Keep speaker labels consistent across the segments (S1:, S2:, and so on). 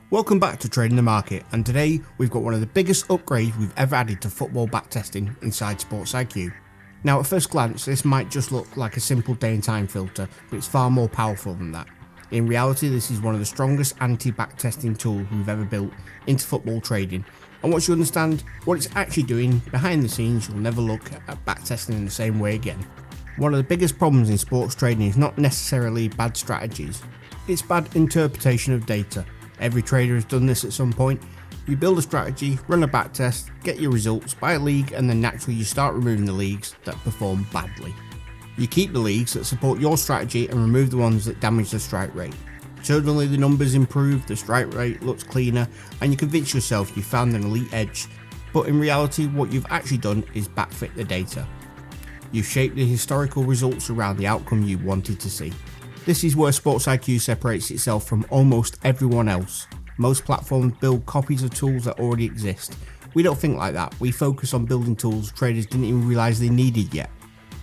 S1: Welcome back to Trading the Market, and today we've got one of the biggest upgrades we've ever added to football backtesting inside Sports IQ. Now at first glance this might just look like a simple day and time filter, but it's far more powerful than that. In reality this is one of the strongest anti-backtesting tools we've ever built into football trading, and once you understand what it's actually doing behind the scenes, you'll never look at backtesting in the same way again. One of the biggest problems in sports trading is not necessarily bad strategies, it's bad interpretation of data. Every trader has done this at some point. You build a strategy, run a backtest, get your results, buy a league, and then naturally you start removing the leagues that perform badly. You keep the leagues that support your strategy and remove the ones that damage the strike rate. Suddenly the numbers improve, the strike rate looks cleaner, and you convince yourself you found an elite edge, but in reality what you've actually done is backfit the data. You've shaped the historical results around the outcome you wanted to see. This is where Sports IQ separates itself from almost everyone else. Most platforms build copies of tools that already exist. We don't think like that. We focus on building tools traders didn't even realise they needed yet.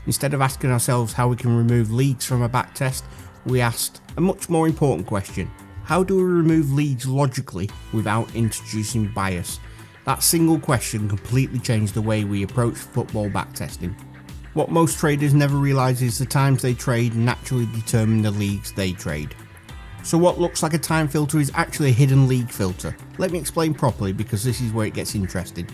S1: Instead of asking ourselves how we can remove leagues from a backtest, we asked a much more important question. How do we remove leagues logically without introducing bias? That single question completely changed the way we approach football backtesting. What most traders never realise is the times they trade naturally determine the leagues they trade. So what looks like a time filter is actually a hidden league filter. Let me explain properly because this is where it gets interesting.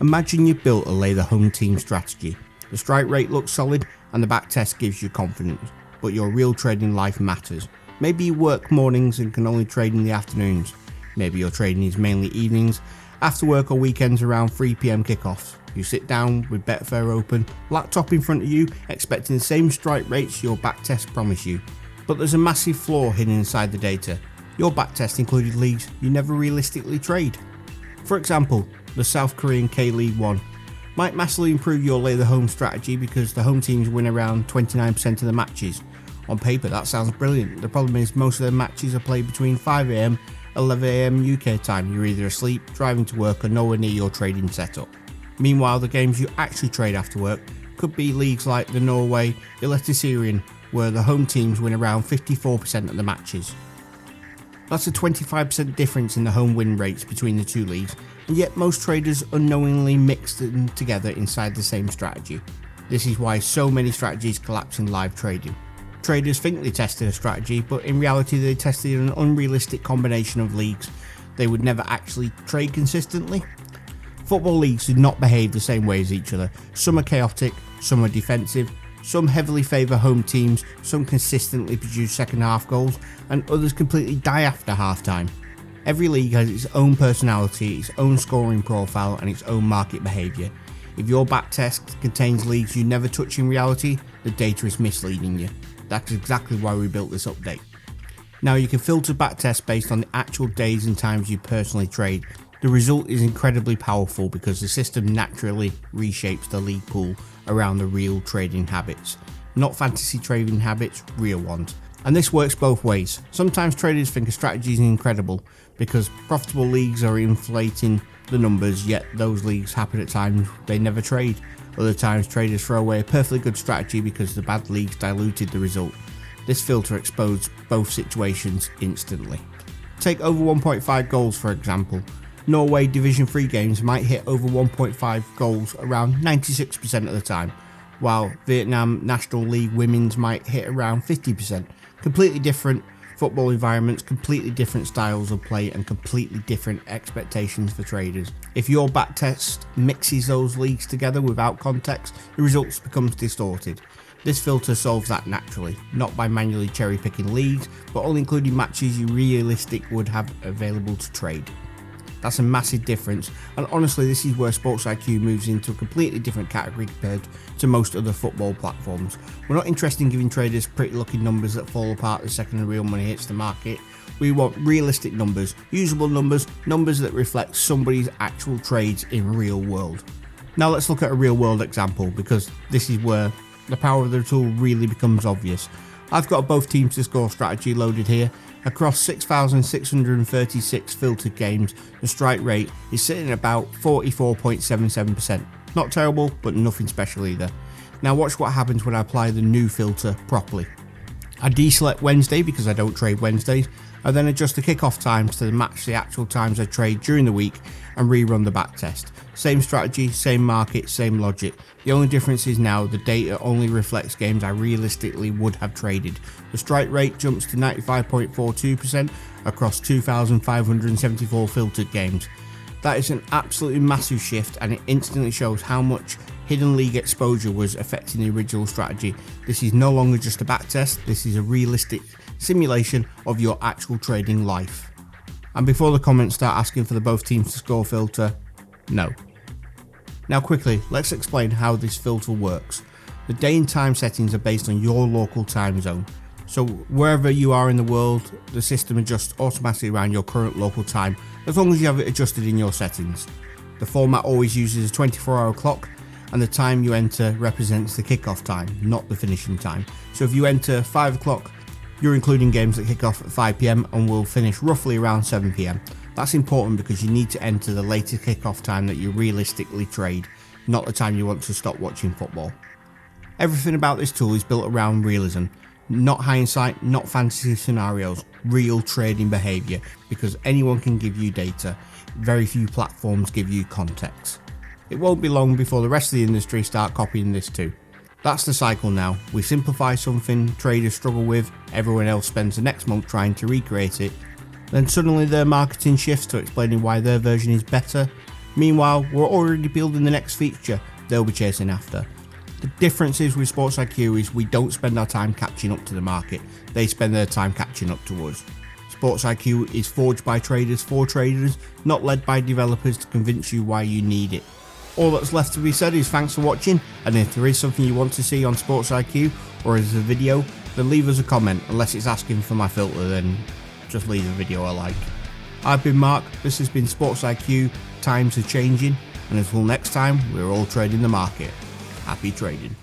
S1: Imagine you've built a lay the home team strategy. The strike rate looks solid and the backtest gives you confidence, but your real trading life matters. Maybe you work mornings and can only trade in the afternoons. Maybe your trading is mainly evenings, after work or weekends around 3 PM kickoffs. You sit down with Betfair open, laptop in front of you, expecting the same strike rates your backtest promise you. But there's a massive flaw hidden inside the data. Your backtest included leagues you never realistically trade. For example, the South Korean K-League 1 might massively improve your lay the home strategy because the home teams win around 29% of the matches. On paper that sounds brilliant. The problem is most of the matches are played between 5 AM, 11 AM UK time. You're either asleep, driving to work or nowhere near your trading setup. Meanwhile, the games you actually trade after work could be leagues like the Norway Eliteserien, where the home teams win around 54% of the matches. That's a 25% difference in the home win rates between the two leagues, and yet most traders unknowingly mix them together inside the same strategy. This is why so many strategies collapse in live trading. Traders think they tested a strategy, but in reality they tested an unrealistic combination of leagues. They would never actually trade consistently. Football leagues do not behave the same way as each other. Some are chaotic, some are defensive, some heavily favour home teams, some consistently produce second half goals, and others completely die after half time. Every league has its own personality, its own scoring profile and its own market behaviour. If your backtest contains leagues you never touch in reality, the data is misleading you. That's exactly why we built this update. Now you can filter backtests based on the actual days and times you personally trade. The result is incredibly powerful because the system naturally reshapes the league pool around the real trading habits. Not fantasy trading habits, real ones. And this works both ways. Sometimes traders think a strategy is incredible because profitable leagues are inflating the numbers, yet those leagues happen at times they never trade. Other times traders throw away a perfectly good strategy because the bad leagues diluted the result. This filter exposed both situations instantly. Take over 1.5 goals for example. Norway Division 3 games might hit over 1.5 goals around 96% of the time, while Vietnam National League Women's might hit around 50%. Completely different football environments, completely different styles of play and completely different expectations for traders. If your backtest mixes those leagues together without context, the results becomes distorted. This filter solves that naturally, not by manually cherry picking leagues, but only including matches you realistically would have available to trade. That's a massive difference, and honestly this is where Sports IQ moves into a completely different category compared to most other football platforms. We're not interested in giving traders pretty looking numbers that fall apart the second the real money hits the market. We want realistic numbers, usable numbers, numbers that reflect somebody's actual trades in real world. Now let's look at a real world example because this is where the power of the tool really becomes obvious. I've got a both teams to score strategy loaded here. Across 6,636 filtered games, the strike rate is sitting at about 44.77%. Not terrible, but nothing special either. Now watch what happens when I apply the new filter properly. I deselect Wednesday because I don't trade Wednesdays, and then adjust the kickoff times to match the actual times I trade during the week and rerun the backtest. Same strategy, same market, same logic. The only difference is now the data only reflects games I realistically would have traded. The strike rate jumps to 95.42% across 2,574 filtered games. That is an absolutely massive shift, and it instantly shows how much hidden league exposure was affecting the original strategy. This is no longer just a backtest, this is a realistic simulation of your actual trading life. And before the comments start asking for the both teams to score filter, no. Now quickly, let's explain how this filter works. The day and time settings are based on your local time zone. So wherever you are in the world, the system adjusts automatically around your current local time, as long as you have it adjusted in your settings. The format always uses a 24-hour clock, and the time you enter represents the kickoff time, not the finishing time. So if you enter 5 o'clock, you're including games that kick off at 5 PM and will finish roughly around 7 PM. That's important because you need to enter the latest kickoff time that you realistically trade, not the time you want to stop watching football. Everything about this tool is built around realism, not hindsight, not fantasy scenarios, real trading behaviour, because anyone can give you data, very few platforms give you context. It won't be long before the rest of the industry start copying this too. That's the cycle now. We simplify something traders struggle with, everyone else spends the next month trying to recreate it, then suddenly their marketing shifts to explaining why their version is better. Meanwhile, we're already building the next feature they'll be chasing after. The difference is with Sports IQ is we don't spend our time catching up to the market, they spend their time catching up to us. Sports IQ is forged by traders for traders, not led by developers to convince you why you need it. All that's left to be said is thanks for watching, and if there is something you want to see on Sports IQ or as a video, then leave us a comment. Unless it's asking for my filter, then just leave the video a like. I've been Mark, this has been Sports IQ, times are changing, and until next time, we're all trading the market. Happy trading.